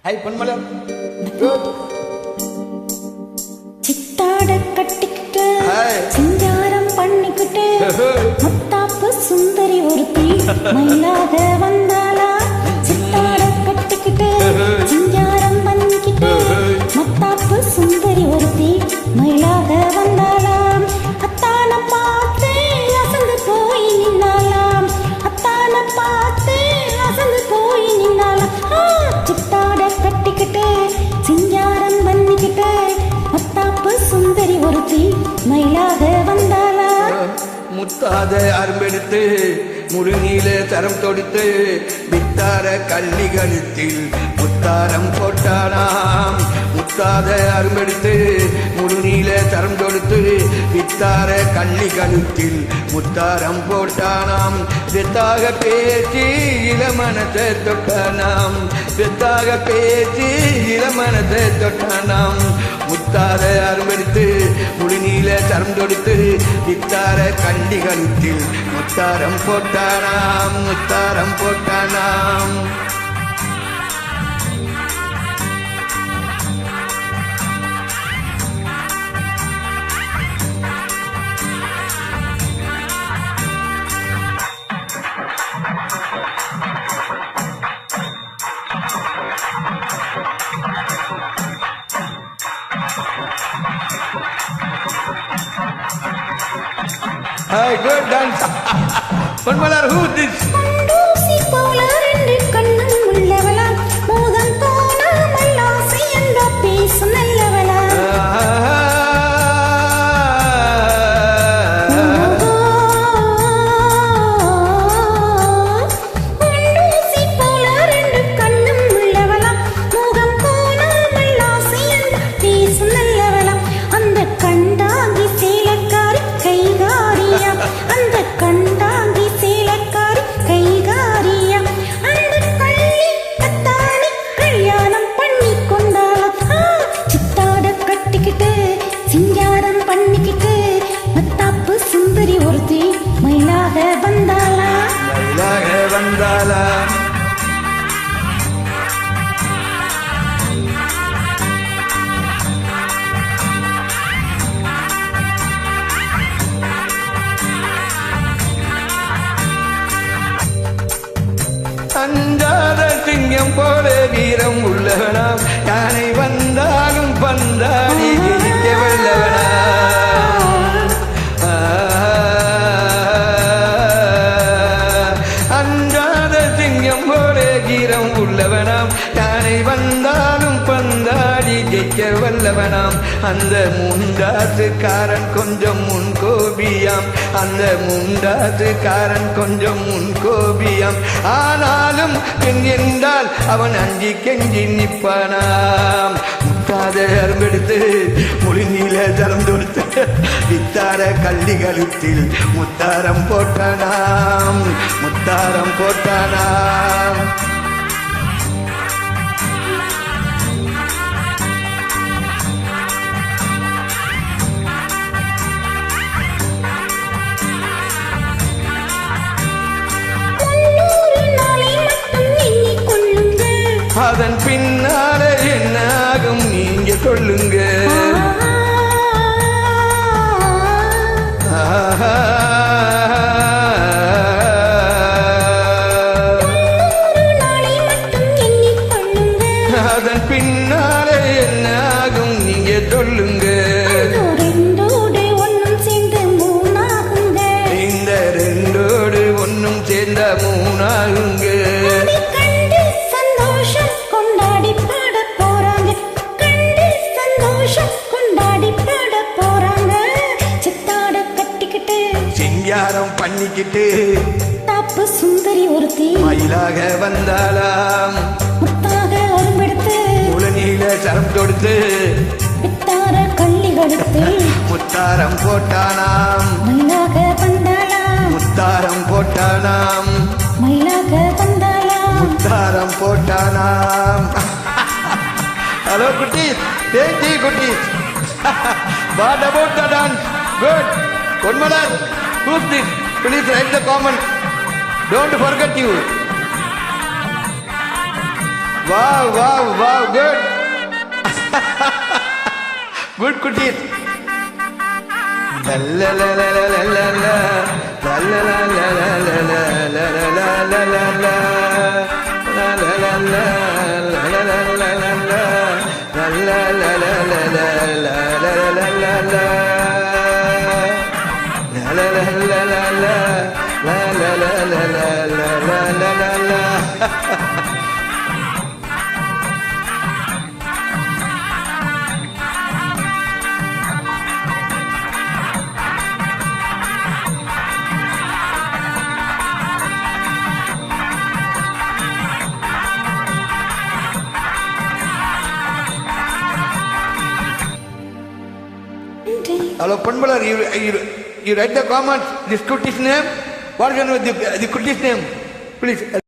High Ponmalar. சித்தாட கட்டிக்கிட்டு சிங்காரம் பண்ணிக்கிட்டு முத்தாப்பு சுந்தரி ஒருத்தி மயிலாக வந்தாளா. சித்தாட கட்டிக்கிட்டு சிங்காரம் பண்ணிக்கிட்டு முத்தாப்பு சுந்தரி ஒருத்தி மயிலாக வந்தாளாம். அத்தான பார்த்து அசந்து போய் நின்னாலாம். அத்தான பார்த்து அசந்து போய் நின்னாலாம். சித்தாட கட்டிக்கிட்டு சிங்காரம் பண்ணிக்கிட்டு முத்தாப்பு சுந்தரி ஒருத்தி மயிலாக வந்தாளா. முத்தாத அரும்பெடுத்து முருநீல தரம் தொடுத்து வித்தார கள்ளி கழுத்தில் முத்தாரம் போட்டானாம். முத்தாத அரும்பெடுத்து முருநீல தரம் தொடுத்து வித்தார கள்ளி கழுத்தில் முத்தாரம் போட்டானாம். வெத்தாக பேச்சு இளமனத்தை தொட்டானாம். வெத்தாக பேச்சு இளமனத்தை தொட்டானாம். முத்தார அரும்பெடுத்து முழுநீல தரம் தொடுத்து வித்தார கண்டி கழுத்தில் Mutharam போட்டானாம். Mutharam போட்டானாம். Hi, good dance. Ponmalar, who this? கண்டூசி போல ரெண்டு கண்ணும் உள்ளவளா. மோகம் தோணாமல் ஆசை என்ற பேசும் நல்லவளா. கண்டூசி போல ரெண்டு கண்ணும் உள்ளவளா. மோகம் தோணாமல் ஆசை என்ற பேசும் நல்லவளா. அந்த கண்டாங்கி சேலக்காரி கைகாரியா. அந்த கண்டாங்கி சேலக்காரி கைகாரியா. அந்த கள்ளி கத்தாணி கல்யாணம் பண்ணி கொண்டாளா. சித்தாட கட்டிக்கிட்டு சிங்காரம் பண்ணிக்கிட்டு மத்தாப்பு சுந்தரி ஒருத்தி மயிலாக வந்தாளா. மயிலாக வந்தாளா. அஞ்சாத சிங்கம் போல வீரம் உள்ளவனாம். யானை வந்தாலும் பந்தாடி ஜெயிக்க வல்லவனாம். அஞ்சாத சிங்கம் போல வீரம் உள்ளவனாம். யானை வந்தாலும் பந்தாடி ஜெயிக்க வல்லவனாம். அந்த முண்டாசுக்காரன் கொஞ்சம் முன்கோபியாம். அந்த முண்டாசுக்காரன் கொஞ்சம் முன்கோபியாம். ஆனாலும் பெண் என்றால் அவன் அஞ்சி கெஞ்சி நிற்பானாம். முத்தாத அரும்பெடுத்து முழுநீல தரம் தொடுத்து வித்தார கள்ளி கழுத்தில் முத்தாரம் போட்டானாம். முத்தாரம் போட்டானாம். அதன் பின்னால என்ன ஆகும் நீங்க சொல்லுங்க. அதன் பின்னால என்ன ஆகும் நீங்க சொல்லுங்க. இந்த ரெண்டோடு ஒன்னும் சேர்ந்த மூணாகுங்க. சிங்காரம் பண்ணிக்கிட்டு தாப்பு சுந்தரி ஒருத்தி மயிலாக வந்தாளாம். முத்தாக அரும்பெடுத்து முழுநீல சரம் தொடுத்து வித்தார கள்ளி கழுத்து முத்தாரம் போட்டானாம். மயிலாக வந்தாளாம். முத்தாரம் போட்டானாம். மயிலாக வந்தாளாம். முத்தாரம் போட்டானாம். ஹலோ குட்டீஸ், thank you குட்டீஸ். What about the dance? Good. Ponmalar, who's this? Please write the comment. Don't forget you. Wow, wow, wow, good. Good cookies. La la la la la la la la la la la la la la la la la la Hello, Panbalar, you write the comments. This kuttie's name? What is the kuttie's name? Please